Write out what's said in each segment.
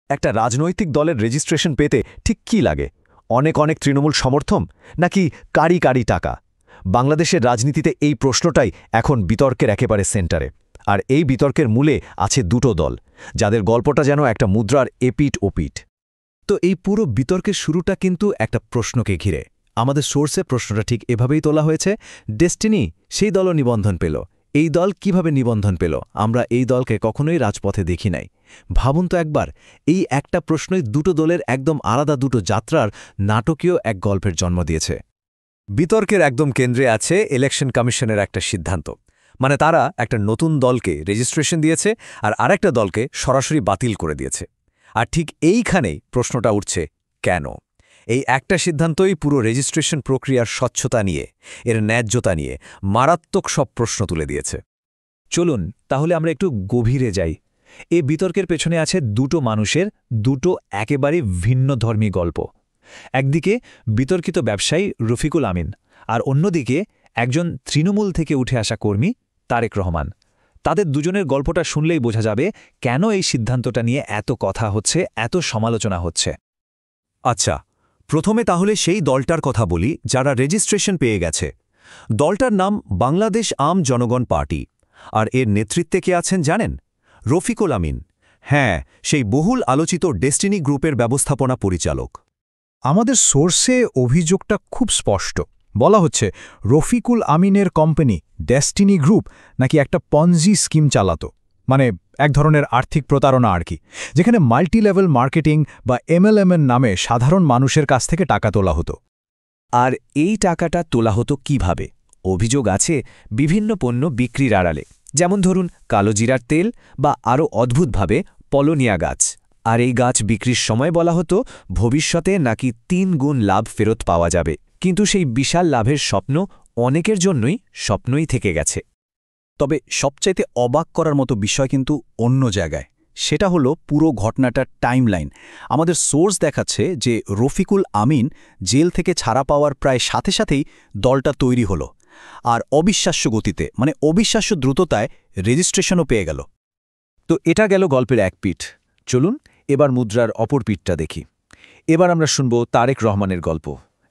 একটা রাজনৈতিক দলের রেজিস্ট্রেশন পেতে ঠিক কী লাগে? অনেক অনেক তৃণমূল সমর্থন, নাকি কারি কারি টাকা? বাংলাদেশের রাজনীতিতে এই প্রশ্নটাই এখন বিতর্কের একেবারে সেন্টারে। আর এই বিতর্কের মূলে আছে দুটো দল, যাদের গল্পটা যেন একটা মুদ্রার এপিঠ ওপিঠ। তো এই পুরো বিতর্কের শুরুটা কিন্তু একটা প্রশ্নকে ঘিরে। আমাদের সোর্সে প্রশ্নটা ঠিক এভাবেই তোলা হয়েছে, ডেস্টিনি সেই দলও নিবন্ধন পেল। এই দল কিভাবে নিবন্ধন পেল? আমরা এই দলকে কখনোই রাজপথে দেখি নাই। ভাবুন তো একবার, এই একটা প্রশ্নই দুটো দলের একদম আলাদা দুটো যাত্রার নাটকীয় এক গল্পের জন্ম দিয়েছে। বিতর্কের একদম কেন্দ্রে আছে ইলেকশন কমিশনের একটা সিদ্ধান্ত। মানে তারা একটা নতুন দলকে রেজিস্ট্রেশন দিয়েছে আর আরেকটা দলকে সরাসরি বাতিল করে দিয়েছে। আর ঠিক এইখানেই প্রশ্নটা উঠছে, কেন? এই একটা সিদ্ধান্তই পুরো রেজিস্ট্রেশন প্রক্রিয়ার স্বচ্ছতা নিয়ে, এর ন্যায্যতা নিয়ে মারাত্মক সব প্রশ্ন তুলে দিয়েছে। চলুন তাহলে আমরা একটু গভীরে যাই। এই বিতর্কের পেছনে আছে দুটো মানুষের দুটো একেবারে ভিন্নধর্মী গল্প। একদিকে বিতর্কিত ব্যবসায়ী রফিকুল আমিন, আর অন্যদিকে একজন তৃণমূল থেকে উঠে আসা কর্মী তারেক রহমান। তাদের দুজনের গল্পটা শুনলেই বোঝা যাবে কেন এই সিদ্ধান্তটা নিয়ে এত কথা হচ্ছে, এত সমালোচনা হচ্ছে। আচ্ছা, প্রথমে তাহলে সেই দলটার কথা বলি যারা রেজিস্ট্রেশন পেয়ে গেছে। দলটার নাম বাংলাদেশ আম জনগণ পার্টি। আর এর নেতৃত্বে কে আছেন জানেন? রফিকুল আমিন। হ্যাঁ, সেই বহুল আলোচিত ডেস্টিনি গ্রুপের ব্যবস্থাপনা পরিচালক। আমাদের সোর্সে অভিযোগটা খুব স্পষ্ট। বলা হচ্ছে রফিকুল আমিনের কোম্পানি ডেস্টিনি গ্রুপ নাকি একটা পনজি স্কিম চালাতো, মানে এক ধরনের আর্থিক প্রতারণা আর কি, যেখানে মাল্টি লেভেল মার্কেটিং বা এমএলএমএন নামে সাধারণ মানুষের কাছ থেকে টাকা তোলা হতো। আর এই টাকাটা তোলা হতো কিভাবে? অভিযোগ আছে বিভিন্ন পণ্য বিক্রির আড়ালে, যেমন ধরুন কালোজিরার তেল বা আরও অদ্ভুতভাবে পলোনিয়া গাছ। আর এই গাছ বিক্রির সময় বলা হতো ভবিষ্যতে নাকি ৩ গুণ লাভ ফেরত পাওয়া যাবে। কিন্তু সেই বিশাল লাভের স্বপ্ন অনেকের জন্যই স্বপ্নই থেকে গেছে। তবে সবচাইতে অবাক করার মতো বিষয় কিন্তু অন্য জায়গায়। সেটা হলো পুরো ঘটনাটার টাইমলাইন। আমাদের সোর্স দেখাচ্ছে যে রফিকুল আমিন জেল থেকে ছাড়া পাওয়ার প্রায় সাথে সাথেই দলটা তৈরি হলো, আর অবিশ্বাস্য গতিতে, মানে অবিশ্বাস্য দ্রুততায় রেজিস্ট্রেশনও পেয়ে গেল। তো এটা গেল গল্পের এক পিঠ। চলুন এবার মুদ্রার অপর পিঠটা দেখি। এবার আমরা শুনব তারেক রহমানের গল্প,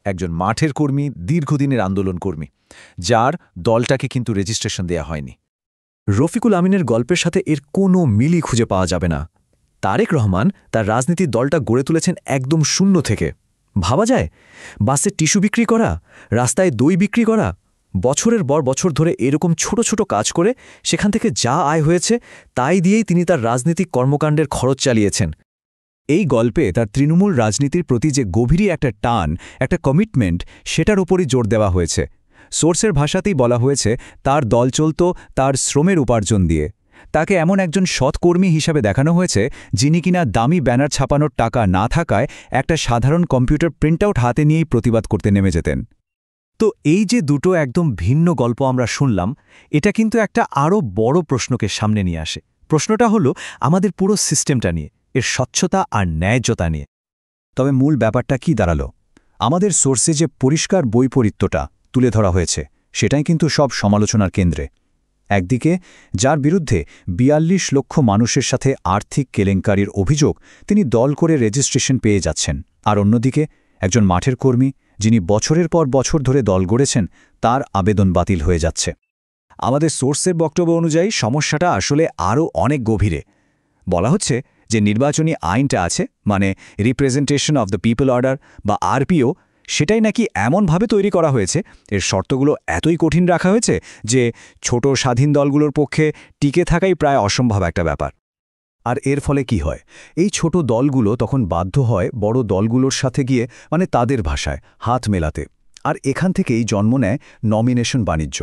একজন মাঠের কর্মী, দীর্ঘদিনের আন্দোলন কর্মী, যার দলটাকে কিন্তু রেজিস্ট্রেশন দেয়া হয়নি। রফিকুল আমিনের গল্পের সাথে এর কোনো মিলই খুঁজে পাওয়া যাবে না। তারেক রহমান তার রাজনীতির দলটা গড়ে তুলেছেন একদম শূন্য থেকে। ভাবা যায়, বাসে টিস্যু বিক্রি করা, রাস্তায় দই বিক্রি করা, বছরের পর বছর ধরে এরকম ছোট ছোট কাজ করে সেখান থেকে যা আয় হয়েছে তাই দিয়েই তিনি তার রাজনৈতিক কর্মকাণ্ডের খরচ চালিয়েছেন। এই গল্পে তার তৃণমূল রাজনীতির প্রতি যে গভীরই একটা টান, একটা কমিটমেন্ট, সেটার উপরই জোর দেওয়া হয়েছে। সোর্সের ভাষাতেই বলা হয়েছে তার দল চলত তার শ্রমের উপার্জন দিয়ে। তাকে এমন একজন সৎকর্মী হিসাবে দেখানো হয়েছে যিনি কিনা দামি ব্যানার ছাপানোর টাকা না থাকায় একটা সাধারণ কম্পিউটার প্রিন্টআউট হাতে নিয়েই প্রতিবাদ করতে নেমে যেতেন। তো এই যে দুটো একদম ভিন্ন গল্প আমরা শুনলাম, এটা কিন্তু একটা আরও বড় প্রশ্নকে সামনে নিয়ে আসে। প্রশ্নটা হলো আমাদের পুরো সিস্টেমটা নিয়ে, এর স্বচ্ছতা আর ন্যায্যতা নিয়ে। তবে মূল ব্যাপারটা কি দাঁড়ালো? আমাদের সোর্সে যে পরিষ্কার বৈপরীত্যটা তুলে ধরা হয়েছে সেটাই কিন্তু সব সমালোচনার কেন্দ্রে। একদিকে যার বিরুদ্ধে ৪২ লক্ষ মানুষের সাথে আর্থিক কেলেঙ্কারির অভিযোগ, তিনি দল করে রেজিস্ট্রেশন পেয়ে যাচ্ছেন, আর অন্যদিকে একজন মাঠের কর্মী যিনি বছরের পর বছর ধরে দল গড়েছেন, তার আবেদন বাতিল হয়ে যাচ্ছে। আমাদের সোর্সের বক্তব্য অনুযায়ী সমস্যাটা আসলে আরও অনেক গভীরে। বলা হচ্ছে যে নির্বাচনী আইনটা আছে, মানে representation of the people order বা আরপিও, সেটাই নাকি এমনভাবে তৈরি করা হয়েছে, এর শর্তগুলো এতই কঠিন রাখা হয়েছে যে ছোট স্বাধীন দলগুলোর পক্ষে টিকে থাকাই প্রায় অসম্ভব একটা ব্যাপার। আর এর ফলে কি হয়? এই ছোট দলগুলো তখন বাধ্য হয় বড় দলগুলোর সাথে গিয়ে, মানে তাদের ভাষায়, হাত মেলাতে। আর এখান থেকেই জন্ম নেয় নমিনেশন বাণিজ্য।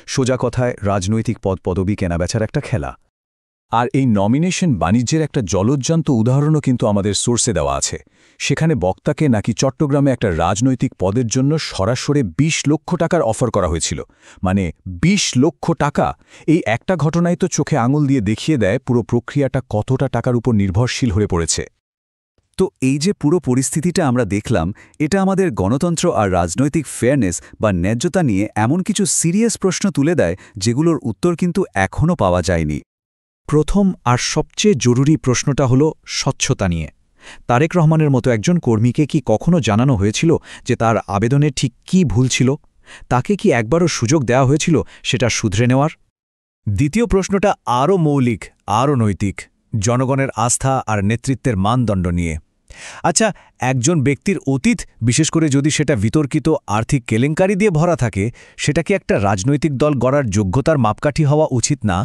সোজা কথায় রাজনৈতিক পদপদবি কেনাবেচার একটা খেলা। আর এই নমিনেশন বাণিজ্যের একটা জলজ্জান্ত উদাহরণও কিন্তু আমাদের সোর্সে দেওয়া আছে। সেখানে বক্তাকে নাকি চট্টগ্রামে একটা রাজনৈতিক পদের জন্য সরাসরি ২০ লক্ষ টাকার অফার করা হয়েছিল। মানে ২০ লক্ষ টাকা! এই একটা ঘটনাই তো চোখে আঙুল দিয়ে দেখিয়ে দেয় পুরো প্রক্রিয়াটা কতটা টাকার উপর নির্ভরশীল হয়ে পড়েছে। তো এই যে পুরো পরিস্থিতিটা আমরা দেখলাম, এটা আমাদের গণতন্ত্র আর রাজনৈতিক ফেয়ারনেস বা ন্যায্যতা নিয়ে এমন কিছু সিরিয়াস প্রশ্ন তুলে দেয় যেগুলোর উত্তর কিন্তু এখনও পাওয়া যায়নি। প্রথম আর সবচেয়ে জরুরি প্রশ্নটা হলো স্বচ্ছতা নিয়ে। তারেক রহমানের মতো একজন কর্মীকে কি কখনো জানানো হয়েছিল যে তার আবেদনে ঠিক কী ভুল ছিল? তাকে কি একবারও সুযোগ দেওয়া হয়েছিল সেটা শুধরে নেওয়ার? দ্বিতীয় প্রশ্নটা আরও মৌলিক, আরও নৈতিক, জনগণের আস্থা আর নেতৃত্বের মানদণ্ড নিয়ে। আচ্ছা, একজন ব্যক্তির অতীত, বিশেষ করে যদি সেটা বিতর্কিত আর্থিক কেলেঙ্কারি দিয়ে ভরা থাকে, সেটা কি একটা রাজনৈতিক দল গড়ার যোগ্যতার মাপকাঠি হওয়া উচিত না?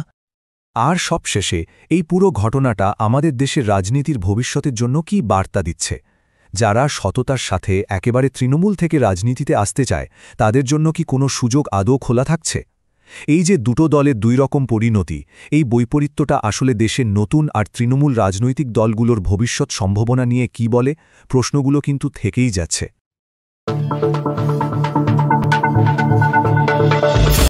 আর সবশেষে এই পুরো ঘটনাটা আমাদের দেশের রাজনীতির ভবিষ্যতের জন্য কি বার্তা দিচ্ছে? যারা সততার সাথে একেবারে তৃণমূল থেকে রাজনীতিতে আসতে চায়, তাদের জন্য কি কোনো সুযোগ আদৌ খোলা থাকছে? এই যে দুটো দলের দুই রকম পরিণতি, এই বৈপরীত্যটা আসলে দেশের নতুন আর তৃণমূল রাজনৈতিক দলগুলোর ভবিষ্যৎ সম্ভাবনা নিয়ে কি বলে? প্রশ্নগুলো কিন্তু থেকেই যাচ্ছে।